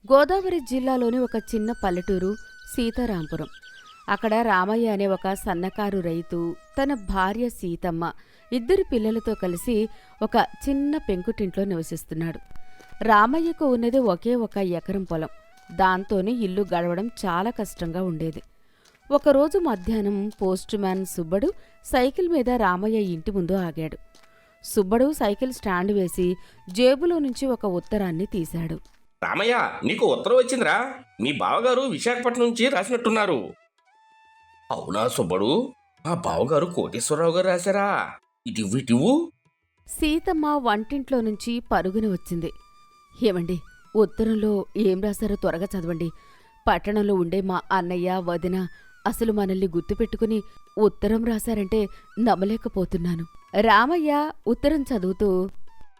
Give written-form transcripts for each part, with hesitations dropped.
గోదావరి జిల్లాలోని ఒక చిన్న పల్లెటూరు సీతారాంపురం. అక్కడ రామయ్య అనే ఒక సన్నకారు రైతు తన భార్య సీతమ్మ ఇద్దరి పిల్లలతో కలిసి ఒక చిన్న పెంకుటింట్లో నివసిస్తున్నాడు. రామయ్యకు ఉన్నది ఒకే ఒక ఎకరం పొలం. దాంతోనే ఇల్లు గడవడం చాలా కష్టంగా ఉండేది. ఒకరోజు మధ్యాహ్నం పోస్టుమ్యాన్ సుబ్బడు సైకిల్ మీద రామయ్య ఇంటి ముందు ఆగాడు. సుబ్బడు సైకిల్ స్టాండ్ వేసి జేబులో నుంచి ఒక ఉత్తరాన్ని తీశాడు. రామయ్య, నీకు ఉత్తరం వచ్చిందిరా. మీ బావగారు విశాఖపట్నం నుంచి రాసినట్టున్నారు. అవునా సుబ్బడు? మా బావగారు కోటేశ్వరరావు గారు రాశారా? ఇటివ్వు. సీతమ్మ వంటింట్లో నుంచి పరుగున వచ్చింది. ఏమండి, ఉత్తరంలో ఏం రాశారో త్వరగా చదవండి. పట్టణంలో ఉండే మా అన్నయ్య వదిన అసలు మనల్ని గుర్తుపెట్టుకుని ఉత్తరం రాశారంటే నమ్మలేకపోతున్నాను. రామయ్య ఉత్తరం చదువుతూ,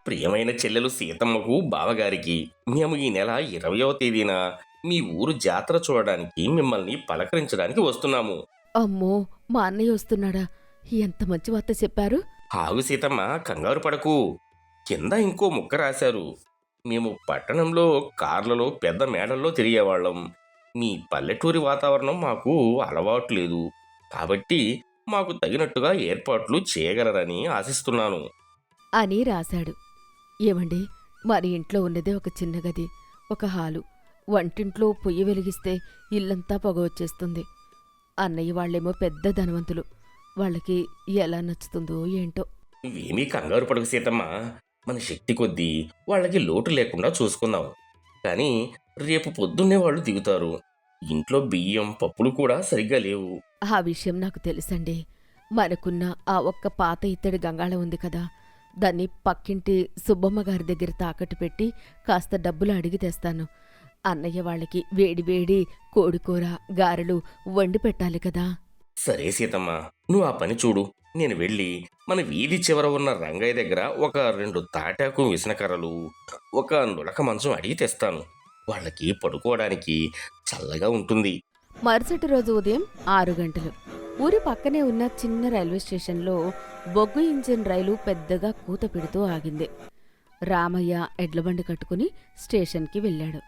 ప్రియమైన చెల్లెలు సీతమ్మకు బావగారికి మేము ఈ నెల 20వ తేదీన మీ ఊరు జాతర చూడడానికి మిమ్మల్ని పలకరించడానికి వస్తున్నాము. అమ్మో, మా అన్నయ్య వస్తున్నాడా? ఎంత మంచి వార్త చెప్పారు. ఆగు సీతమ్మ, కంగారు పడకు. కింద ఇంకో ముక్క రాశారు. మేము పట్టణంలో కార్లలో పెద్ద మేడల్లో తిరిగేవాళ్ళం. మీ పల్లెటూరి వాతావరణం మాకు అలవాటు లేదు. కాబట్టి మాకు తగినట్టుగా ఏర్పాట్లు చేయగలరని ఆశిస్తున్నాను అని రాశాడు. ఏమండి, మరి ఇంట్లో ఉన్నదే ఒక చిన్న గది, ఒక హాలు. వంటింట్లో పొయ్యి వెలిగిస్తే ఇల్లంతా పొగ వచ్చేస్తుంది. అన్నయ్య వాళ్ళేమో పెద్ద ధనవంతులు. వాళ్ళకి ఎలా నచ్చుతుందో ఏంటో. నువ్వేమీ కంగారు పడకు సీతమ్మ. మన శక్తి కొద్దీ వాళ్ళకి లోటు లేకుండా చూసుకుందాం. కానీ రేపు పొద్దున్నే వాళ్ళు దిగుతారు. ఇంట్లో బియ్యం పప్పులు కూడా సరిగ్గా లేవు. ఆ విషయం నాకు తెలుసండి. మనకున్న ఆ ఒక్క పాత ఇత్తడి గంగాళం ఉంది కదా, దాన్ని పక్కింటి సుబ్బమ్మ గారి దగ్గర తాకట్టు పెట్టి కాస్త డబ్బులు అడిగి తెస్తాను. అన్నయ్య వాళ్ళకి వేడివేడి కోడికూర గారెలు వండి పెట్టాలి కదా. సరే సీతమ్మ, నువ్వు ఆ పని చూడు. నేను వెళ్ళి మన వీధి చివర ఉన్న రంగయ్య దగ్గర ఒక 2 తాటాకు విసనకర్రలు, ఒక నులక మంచం అడిగి తెస్తాను. వాళ్ళకి పడుకోవడానికి చల్లగా ఉంటుంది. మరుసటి రోజు ఉదయం 6 గంటలు ఊరి పక్కనే ఉన్న చిన్న రైల్వే స్టేషన్లో బొగ్గు ఇంజిన్ రైలు పెద్దగా కూత పెడుతూ ఆగింది. రామయ్య ఎడ్లబండి కట్టుకుని స్టేషన్కి వెళ్ళాడు.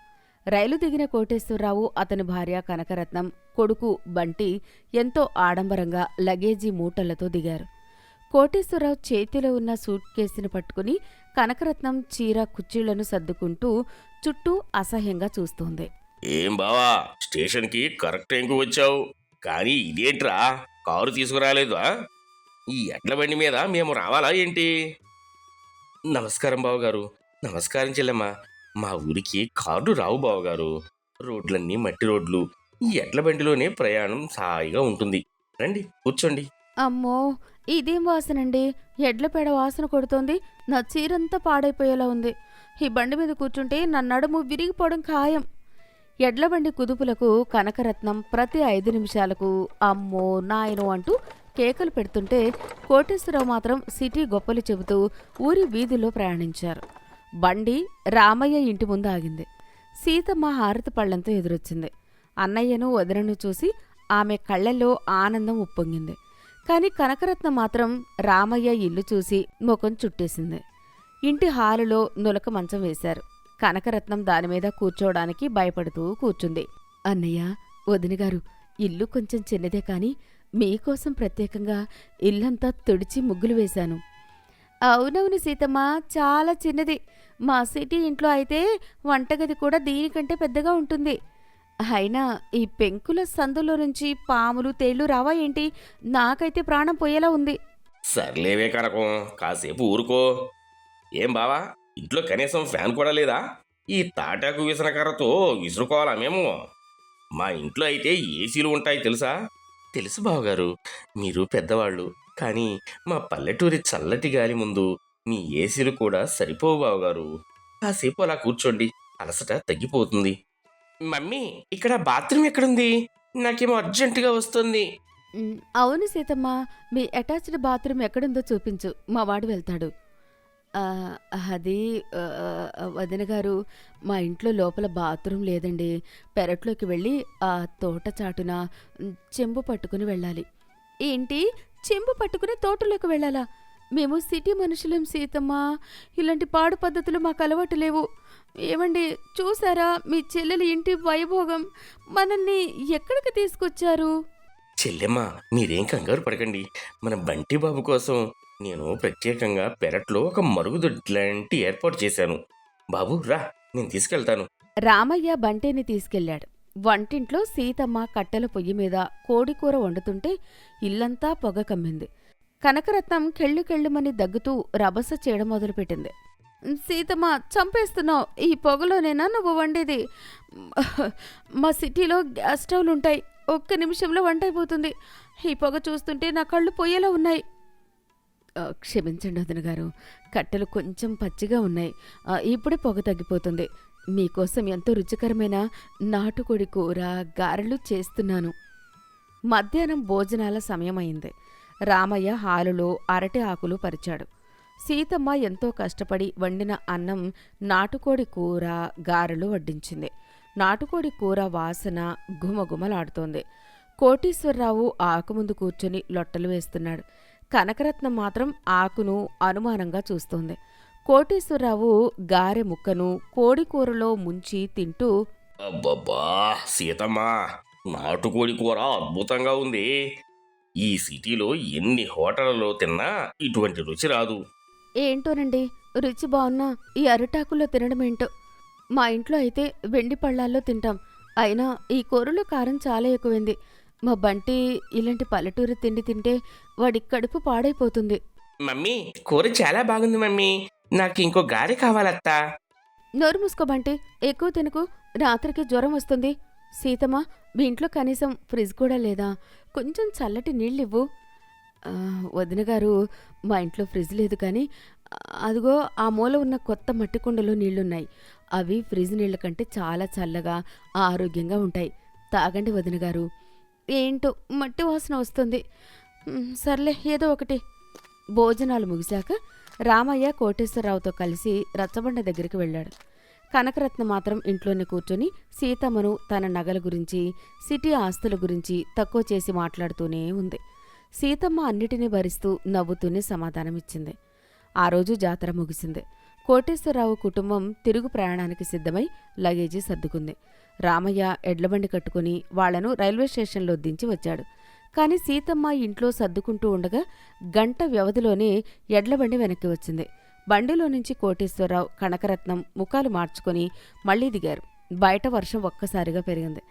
రైలు దిగిన కోటేశ్వరరావు, అతని భార్య కనకరత్నం, కొడుకు బంటి ఎంతో ఆడంబరంగా లగేజీ మూటలతో దిగారు. కోటేశ్వరరావు చేతిలో ఉన్న సూట్ కేసుని పట్టుకుని కనకరత్నం చీర కుర్చీళ్లను సర్దుకుంటూ చుట్టూ అసహ్యంగా చూస్తోంది. ఏం బావా, స్టేషన్కి కరెక్ట్ టైంకి వచ్చావు. కానీ ఇదేంట్రా, కారు తీసుకురాలేదా? ఈ ఎడ్ల బండి మీద మేము రావాలా ఏంటి? నమస్కారం బావగారు. నమస్కారం చెల్లెమ్మ. మా ఊరికి కార్లు రావు బావగారు. రోడ్లన్నీ మట్టి రోడ్లు. ఈ ఎడ్ల బండిలోనే ప్రయాణం హాయిగా ఉంటుంది. రండి, కూర్చోండి. అమ్మో, ఇదేం వాసనండి? ఎడ్లపేడ వాసన కొడుతోంది. నా చీరంతా పాడైపోయేలా ఉంది. ఈ బండి మీద కూర్చుంటే నా నడుము విరిగిపోవడం ఖాయం. ఎడ్లబండి కుదుపులకు కనకరత్నం ప్రతి 5 నిమిషాలకు అమ్మో నాయనో అంటూ కేకలు పెడుతుంటే కోటేశ్వరరావు మాత్రం సిటీ గొప్పలు చెబుతూ ఊరి వీధిలో ప్రయాణించారు. బండి రామయ్య ఇంటి ముందు ఆగింది. సీతమ్మ హారతి పళ్లంతో ఎదురొచ్చింది. అన్నయ్యను వదినను చూసి ఆమె కళ్ళల్లో ఆనందం ఉప్పొంగింది. కాని కనకరత్నం మాత్రం రామయ్య ఇల్లు చూసి ముఖం చుట్టేసింది. ఇంటి హాలులో నులక మంచం వేశారు. కనకరత్నం దానిమీద కూర్చోవడానికి భయపడుతూ కూర్చుంది. అన్నయ్య, వదినగారు, ఇల్లు కొంచెం చిన్నదే కాని మీకోసం ప్రత్యేకంగా ఇల్లంతా తుడిచి ముగ్గులు వేశాను. అవునవును సీతమ్మ, చాలా చిన్నది. మా సిటీ ఇంట్లో అయితే వంటగది కూడా దీనికంటే పెద్దగా ఉంటుంది. అయినా ఈ పెంకుల సందులో నుంచి పాములు తేళ్లు రావా ఏంటి? నాకైతే ప్రాణం పోయేలా ఉంది. సర్లేవే కనకం, కాసేపు ఊరుకో. ఏం బావా, ఇంట్లో కనీసం ఫ్యాన్ కూడా లేదా? ఈ తాటాకు విసనకర్రతో విసురుకోవాలా మేము? మా ఇంట్లో అయితే ఏసీలు ఉంటాయి తెలుసా? తెలుసు బావగారు, మీరు పెద్దవాళ్ళు. కానీ మా పల్లెటూరి చల్లటి గాలి ముందు మీ ఏసీలు కూడా సరిపోవు బావగారు. కాసేపు అలా కూర్చోండి, అలసట తగ్గిపోతుంది. మమ్మీ, ఇక్కడ బాత్రూమ్ ఎక్కడుంది? నాకేమో అర్జెంటుగా వస్తుంది. అవును సీతమ్మ, మీ అటాచ్డ్ బాత్రూమ్ ఎక్కడుందో చూపించు, మా వాడు వెళ్తాడు. ఆ, అది వదినగారు, మా ఇంట్లో లోపల బాత్రూమ్ లేదండి. పెరట్లోకి వెళ్ళి ఆ తోట చాటున చెంబు పట్టుకుని వెళ్ళాలి. ఏంటి, చెంబు పట్టుకుని తోటలోకి వెళ్ళాలా? మేము సిటీ మనుషులం సీతమ్మ. ఇలాంటి పాడు పద్ధతులు మాకు అలవాటు లేవు. ఏమండి, చూసారా మీ చెల్లెలి ఇంటి వైభోగం? మనల్ని ఎక్కడికి తీసుకొచ్చారు? చెల్లెమ్మ, మీరేం కంగారు పడకండి. మన బంటి బాబు కోసం నేను ప్రత్యేకంగా పెరట్లో ఒక మరుగుదొడ్డి లాంటి ఏర్పాటు చేశాను. బాబు రా, నేను తీసుకెళ్తాను. రామయ్య బంటిని తీసుకెళ్ళాడు. వంటింట్లో సీతమ్మ కట్టెల పొయ్యి మీద కోడికూర వండుతుంటే ఇల్లంతా పొగ కమ్మింది. కనకరత్నం కెళ్ళుకెళ్ళుమని దగ్గుతూ రభస చేయడం మొదలుపెట్టింది. సీతమ్మ, చంపేస్తున్నావు. ఈ పొగలోనేనా నువ్వు వండేది? మా సిటీలో గ్యాస్ స్టవ్లుంటాయి. ఒక్క నిమిషంలో వంట అయిపోతుంది. ఈ పొగ చూస్తుంటే నా కళ్ళు పొయ్యేలా ఉన్నాయి. క్షమించండి వదిన గారు, కట్టెలు కొంచెం పచ్చిగా ఉన్నాయి. ఇప్పుడే పొగ తగ్గిపోతుంది. మీకోసం ఎంతో రుచికరమైన నాటుకోడి కూర, గారెలు చేస్తున్నాను. మధ్యాహ్నం భోజనాల సమయమైంది. రామయ్య హాలులో అరటి ఆకులు పరిచాడు. సీతమ్మ ఎంతో కష్టపడి వండిన అన్నం, నాటుకోడి కూర, గారెలు వడ్డించింది. నాటుకోడి కూర వాసన గుమగుమలాడుతోంది. కోటీశ్వరరావు ఆకు ముందు కూర్చొని లొట్టలు వేస్తున్నాడు. కనకరత్నం మాత్రం ఆకును అనుమానంగా చూస్తోంది. కోటీశ్వరరావు గారె ముక్కను కోడికూరలో ముంచి తింటూ, అబ్బబ్బా సీతమ్మ, నాటుకోడి కూర అద్భుతంగా ఉంది. ఈ సిటీలో ఎన్ని హోటళ్లలో తిన్నా ఇటువంటి రుచి రాదు. ఏంటోనండి, రుచి బాగున్నా ఈ అరిటాకుల్లో తినడమేంటో. మా ఇంట్లో అయితే వెండి పళ్ళాల్లో తింటాం. అయినా ఈ కూరలో కారం చాలా ఎక్కువైంది. మా బంటి ఇలాంటి పల్లెటూరు తిండి తింటే వాడి కడుపు పాడైపోతుంది. మమ్మీ, కూర చాలా బాగుంది మమ్మీ. నాకు ఇంకో గారె కావాలత్తా. నోరు మూసుకో బంటి, ఎక్కువ తినకు. రాత్రికి జ్వరం వస్తుంది. సీతమ్మ, మీ ఇంట్లో కనీసం ఫ్రిడ్జ్ కూడా లేదా? కొంచెం చల్లటి నీళ్ళివ్వు. వదిన గారు, మా ఇంట్లో ఫ్రిడ్జ్ లేదు కానీ అదిగో ఆ మూల ఉన్న కొత్త మట్టి కుండలో నీళ్లున్నాయి. అవి ఫ్రిడ్జ్ నీళ్ల కంటే చాలా చల్లగా, ఆరోగ్యంగా ఉంటాయి. తాగండి వదిన గారు. ఏంటో మట్టి వాసన వస్తుంది. సర్లే, ఏదో ఒకటి. భోజనాలు ముగిశాక రామయ్య కోటేశ్వరరావుతో కలిసి రచ్చబండ దగ్గరికి వెళ్ళాడు. కనకరత్న మాత్రం ఇంట్లోనే కూర్చొని సీతమ్మను తన నగల గురించి, సిటీ ఆస్తుల గురించి తక్కువ చేసి మాట్లాడుతూనే ఉంది. సీతమ్మ అన్నిటినీ భరిస్తూ నవ్వుతూనే సమాధానమిచ్చింది. ఆ రోజు జాతర ముగిసింది. కోటేశ్వరరావు కుటుంబం తిరుగు ప్రయాణానికి సిద్ధమై లగేజీ సర్దుకుంది. రామయ్య ఎడ్లబండి కట్టుకుని వాళ్లను రైల్వే స్టేషన్లో దించి వచ్చాడు. కాని సీతమ్మ ఇంట్లో సర్దుకుంటూ ఉండగా గంట వ్యవధిలోనే ఎడ్లబండి వెనక్కి వచ్చింది. బండిలో నుంచి కోటేశ్వరరావు, కనకరత్నం ముఖాలు మార్చుకొని మళ్లీ దిగారు. బయట వర్షం ఒక్కసారిగా పెరిగింది.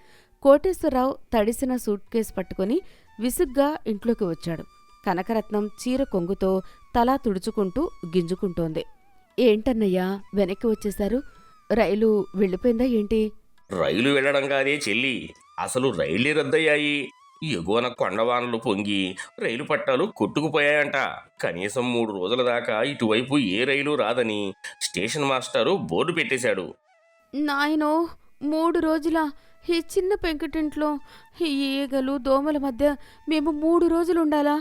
కోటేశ్వరరావు తడిసిన సూట్ కేసు పట్టుకుని విసుగ్గా ఇంట్లోకి వచ్చాడు. కనకరత్నం చీర కొంగుతో తలా తుడుచుకుంటూ గింజుకుంటోంది. ఏంటన్నయ్యా, వెనక్కి వచ్చేశారు? రైలు వెళ్ళిపోయిందా ఏంటి? రైలు వెళ్ళడం కాదే చెల్లి, అసలు రైళ్లే రద్దయ్యాయి. ఎగువన కొండవానలు పొంగి రైలు పట్టాలు కొట్టుకుపోయాయంట. కనీసం 3 రోజుల దాకా ఇటువైపు ఏ రైలు రాదని స్టేషన్ మాస్టారు బోర్డు పెట్టేశాడు. నాయనో, 3 రోజులా? ఈ చిన్న పెంకుటింట్లో ఈ ఈగలు, దోమల మధ్య మేము 3 రోజులుండాలా?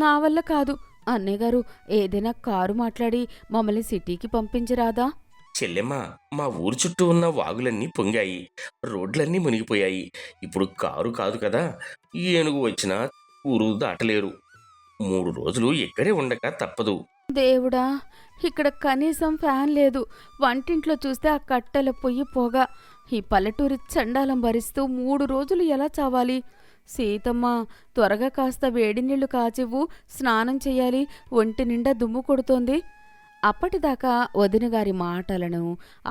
నా వల్ల కాదు. అన్నయ్యగారు, ఏదైనా కారు మాట్లాడి మమ్మల్ని సిటీకి పంపించరాదా? చెల్లెమ్మ, మా ఊరు చుట్టూ ఉన్న వాగులన్నీ పొంగాయి, రోడ్లన్నీ మునిగిపోయాయి. ఇప్పుడు కారు కాదు కదా, ఏనుగు వచ్చినా ఊరు దాటలేరు. 3 రోజులు ఇక్కడే ఉండక తప్పదు. దేవుడా, ఇక్కడ కనీసం ఫ్యాన్ లేదు. వంటింట్లో చూస్తే ఆ కట్టెల పొయ్యి పొగ. ఈ పల్లెటూరి చండాలం భరిస్తూ 3 రోజులు ఎలా చావాలి? సీతమ్మ, త్వరగా కాస్త వేడి నీళ్లు కాచివ్వు. స్నానం చెయ్యాలి. ఒంటి నిండా దుమ్ము కొడుతోంది. అప్పటిదాకా వదినగారి మాటలను,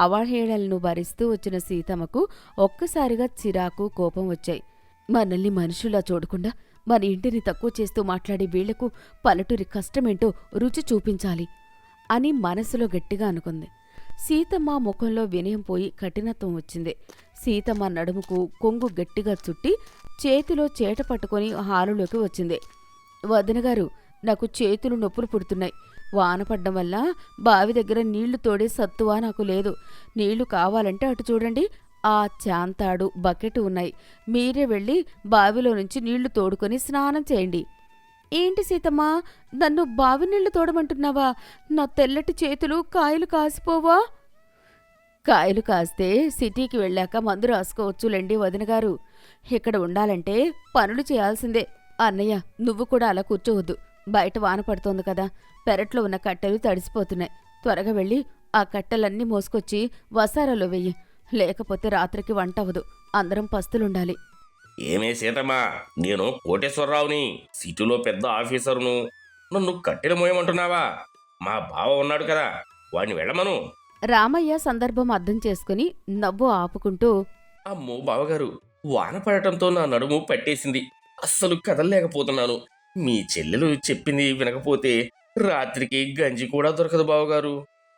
అవహేళనలను భరిస్తూ వచ్చిన సీతమ్మకు ఒక్కసారిగా చిరాకు, కోపం వచ్చాయి. మనల్ని మనుషులా చూడకుండా మన ఇంటిని తక్కువ చేస్తూ మాట్లాడే వీళ్లకు పల్లెటూరి కష్టమేంటో రుచి చూపించాలి అని మనసులో గట్టిగా అనుకుంది. సీతమ్మ ముఖంలో వినయం పోయి కఠినత్వం వచ్చింది. సీతమ్మ నడుముకు కొంగు గట్టిగా చుట్టి చేతిలో చేట పట్టుకొని హాలులోకి వచ్చింది. వదినగారు, నాకు చేతులు నొప్పులు పుడుతున్నాయి. వాన పడ్డం వల్ల బావి దగ్గర నీళ్లు తోడే సత్తువా నాకు లేదు. నీళ్లు కావాలంటే అటు చూడండి, ఆ చాంతాడు, బకెట్ ఉన్నాయి. మీరే వెళ్ళి బావిలో నుంచి నీళ్లు తోడుకొని స్నానం చేయండి. ఏంటి సీతమ్మా, నన్ను బావి నీళ్లు తోడమంటున్నావా? నా తెల్లటి చేతులు కాయలు కాసిపోవా? కాయలు కాస్తే సిటీకి వెళ్ళాక మందు రాసుకోవచ్చులేండి వదినగారు. ఇక్కడ ఉండాలంటే పనులు చేయాల్సిందే. అన్నయ్య, నువ్వు కూడా అలా కూర్చోవద్దు. బయట వాన పడుతోంది కదా, పెరట్లో ఉన్న కట్టెలు తడిసిపోతున్నాయి. త్వరగా వెళ్ళి ఆ కట్టెలన్నీ మోసుకొచ్చి వసారాలో వెయ్యి. లేకపోతే రాత్రికి వంట అవ్వదు. అందరం పస్తులుండాలి. ఏమే సీతమ్మా, నేను కోటేశ్వరరావుని, సిటీలో పెద్ద ఆఫీసరును. నన్ను కట్టెలు మోయమంటున్నావా? మా బావ ఉన్నాడు కదా, వాడిని వెళ్ళమను. రామయ్య సందర్భం అర్థం చేసుకుని నవ్వు ఆపుకుంటూ, అమ్మో బావగారు, వాన పడటంతో నా నడుము పట్టేసింది. అస్సలు కదలలేకపోతున్నాను. మీ చెల్లెలు చెప్పింది వినకపోతే రాత్రికి గంజి కూడా దొరకదు బావగారు.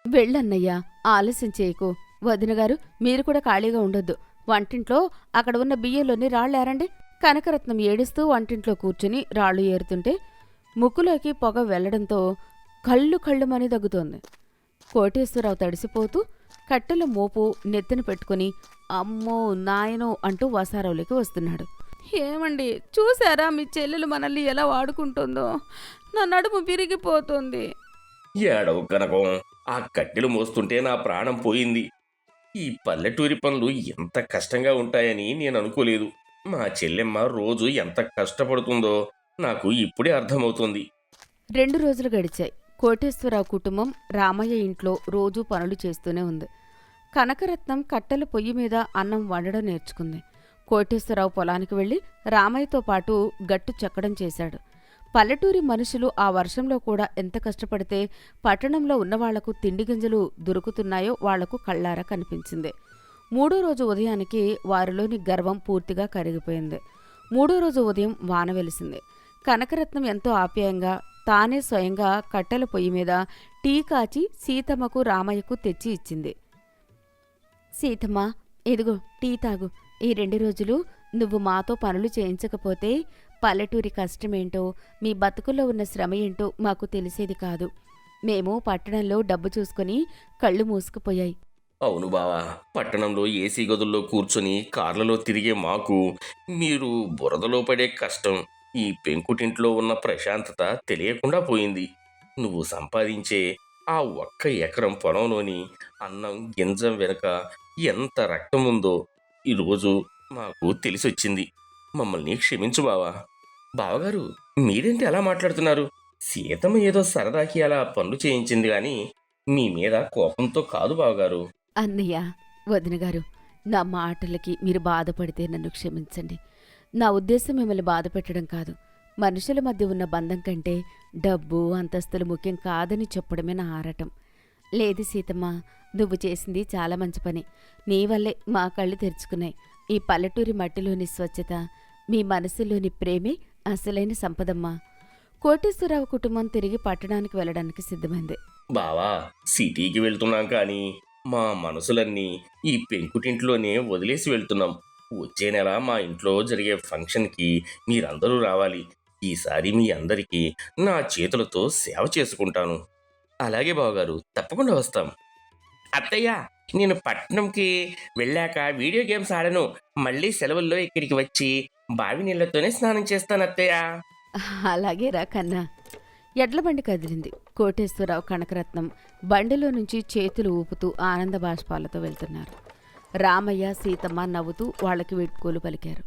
వెళ్ళన్నయ్యా, ఆలస్యం చేయకు. వదినగారు, మీరు కూడా ఖాళీగా ఉండొద్దు. వంటింట్లో అక్కడ ఉన్న బియ్యంలోని రాళ్ళేరండి. కనకరత్నం ఏడుస్తూ వంటింట్లో కూర్చుని రాళ్ళు ఏరుతుంటే ముక్కులోకి పొగ వెళ్లడంతో కళ్ళుమని దగ్గుతోంది. కోటేశ్వరరావు తడిసిపోతూ కట్టెల మోపు నెత్తిన పెట్టుకుని అమ్మో నాయనో అంటూ వసారావులోకి వస్తున్నాడు. ఏమండి, చూసారా మీ చెల్లెలు మనల్ని ఎలా వాడుకుంటుందో? నా నడుము విరిగిపోతుంది. ఏడవు కనకం, ఆ కట్టెలు మోస్తుంటే నా ప్రాణం పోయింది. ఈ పల్లెటూరి పనులు ఎంత కష్టంగా ఉంటాయని నేను అనుకోలేదు. మా చెల్లెమ్మ రోజు ఎంత కష్టపడుతుందో నాకు ఇప్పుడే అర్థమవుతుంది. 2 రోజులు గడిచాయి. కోటేశ్వరరావు కుటుంబం రామయ్య ఇంట్లో రోజూ పనులు చేస్తూనే ఉంది. కనకరత్నం కట్టెల పొయ్యి మీద అన్నం వండడం నేర్చుకుంది. కోటేశ్వరరావు పొలానికి వెళ్లి రామయ్యతో పాటు గట్టు చెక్కడం చేశాడు. పల్లెటూరి మనుషులు ఆ వర్షంలో కూడా ఎంత కష్టపడితే పట్టణంలో ఉన్నవాళ్లకు తిండి గింజలు దొరుకుతున్నాయో వాళ్లకు కళ్ళారా కనిపించింది. 3వ రోజు ఉదయానికి వారిలోని గర్వం పూర్తిగా కరిగిపోయింది. 3వ రోజు ఉదయం వాన వెలిసింది. కనకరత్నం ఎంతో ఆప్యాయంగా తానే స్వయంగా కట్టెల పొయ్యి మీద టీ కాచి సీతమ్మకు రామయ్యకు తెచ్చి ఇచ్చింది. సీతమ్మ, ఇదిగో టీ తాగు. ఈ 2 రోజులు నువ్వు మాతో పనులు చేయించకపోతే పల్లెటూరి కష్టమేంటో, మీ బతుకుల్లో ఉన్న శ్రమ ఏంటో మాకు తెలిసేది కాదు. మేము పట్టణంలో డబ్బు చూసుకుని కళ్ళు మూసుకుపోయాయి. అవును బావా, పట్టణంలో ఏసీ గదుల్లో కూర్చొని కార్లలో తిరిగే మాకు మీరు బురదలో పడే కష్టం, ఈ పెంకుటింట్లో ఉన్న ప్రశాంతత తెలియకుండా పోయింది. నువ్వు సంపాదించే ఆ 1 ఎకరం పొలంలోని అన్నం గింజం వెనుక ఎంత రక్తం ఉందో ఈరోజు మాకు తెలిసొచ్చింది. మమ్మల్ని క్షమించు బావా. బావగారు, మీరేంటి అలా మాట్లాడుతున్నారు? సీతమ్మ ఏదో సరదాకి అలా పనులు చేయించింది గాని మీ మీద కోపంతో కాదు బావగారు. అన్నయ్య, వదినగారు, నా మాటలకి మీరు బాధపడితే నన్ను క్షమించండి. నా ఉద్దేశం మిమ్మల్ని బాధ పెట్టడం కాదు. మనుషుల మధ్య ఉన్న బంధం కంటే డబ్బు అంతస్తులు ముఖ్యం కాదని చెప్పడమే నా ఆరాటం. లేదు సీతమ్మ, నువ్వు చేసింది చాలా మంచి పని. నీ వల్లే మా కళ్ళు తెరుచుకున్నాయి. ఈ పల్లెటూరి మట్టిలోని స్వచ్ఛత, మీ మనసులోని ప్రేమే అసలైన సంపదమ్మా. కోటేశ్వరరావు కుటుంబం తిరిగి పట్టణానికి వెళ్ళడానికి సిద్ధమైంది. బావా, సిటీకి వెళ్తున్నాం కానీ మా మనసులన్నీ ఈ పెంకుటింట్లోనే వదిలేసి వెళ్తున్నాం. వచ్చే నెల మా ఇంట్లో జరిగే ఫంక్షన్కి మీరందరూ రావాలి. ఈసారి మీ అందరికీ నా చేతులతో సేవ చేసుకుంటాను. అలాగే బావగారు, తప్పకుండా వస్తాం. అత్తయ్య, నేను పట్నంకి వెళ్ళాక వీడియో గేమ్స్ ఆడను. మళ్ళీ సెలవుల్లో ఇక్కడికి వచ్చి బావి నీళ్లతోనే స్నానం చేస్తాను అత్తయ్య. అలాగే రా కన్నా. ఎడ్ల బండి కదిలింది. కోటేశ్వరరావు, కనకరత్నం బండిలో నుంచి చేతులు ఊపుతూ ఆనంద బాష్పాలతో వెళ్తున్నారు. రామయ్య, సీతమ్మ నవ్వుతూ వాళ్ళకి వీడ్కోలు పలికారు.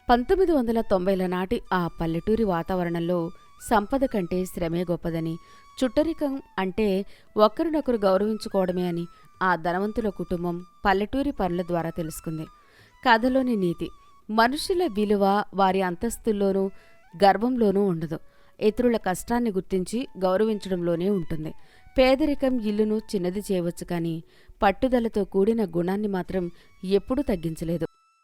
1990ల నాటి ఆ పల్లెటూరి వాతావరణంలో సంపద కంటే శ్రమే గొప్పదని, చుట్టరికం అంటే ఒకరినొకరు గౌరవించుకోవడమే అని ఆ ధనవంతుల కుటుంబం పల్లెటూరి పనుల ద్వారా తెలుసుకుంది. కథలోని నీతి: మనుషుల విలువ వారి అంతస్తుల్లోనూ గర్వంలోనూ ఉండదు, ఇతరుల కష్టాన్ని గుర్తించి గౌరవించడంలోనే ఉంటుంది. పేదరికం ఇల్లును చిన్నది చేయవచ్చు కానీ పట్టుదలతో కూడిన గుణాన్ని మాత్రం ఎప్పుడూ తగ్గించలేదు.